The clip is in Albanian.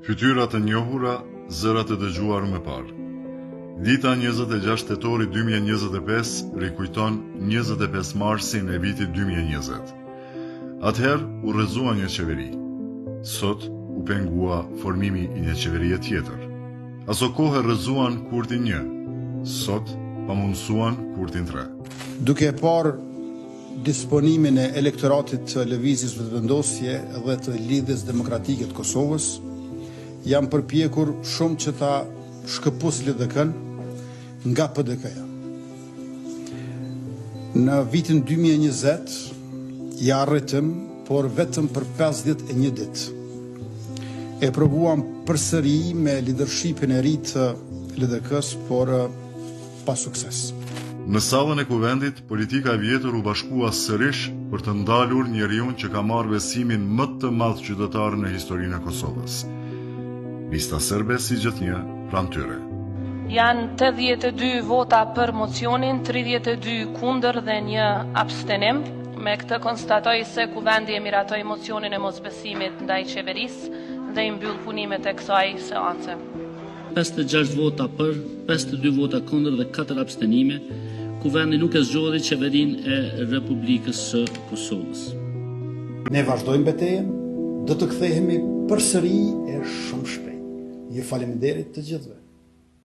Fytyra të njohura, zëra të dëgjuar më parë. Dita 26 tetori 2025 rikujton 25 marsin e vitit 2020. Atëherë u rrëzua një qeveri. Sot u pengua formimi i një qeverie tjetër. Aso kohë rrëzuan kurtin 1, sot pamundsuan kurtin 3. Duke e parë disponimin e elektoratit të lëvizjes vetëvendosje dhe të lidhjes demokratike të Kosovës, jam përpjekur shumë që ta shkëpus LDK-n nga PDK-ja. Në vitin 2020 ja arritëm, por vetëm për 51 ditë. E provuam përsëri me leadershipin e ri të LDK-s, por pa sukses. Në sallën e kuvendit, politika e vjetër u bashkua sërish për të ndalur njeriun që ka marrë besimin më të madh qytetar në historinë e Kosovës. Lista serbe si gjithnjë pranë tyre. Janë 82 vota për mocionin, 32 kundër dhe 1 abstenim. Me këtë konstatoj se kuvendi e miratoi mocionin e mosbesimit ndaj qeverisë dhe i mbyll punimet e kësaj seance. 56 vota për, 52 vota kundër dhe 4 abstenime, kuvendi nuk e zgjodhi qeverinë e Republikës së Kosovës. Ne vazhdojmë betejën, do të kthehemi përsëri e shumë shpejt. Ju faleminderit të gjithëve.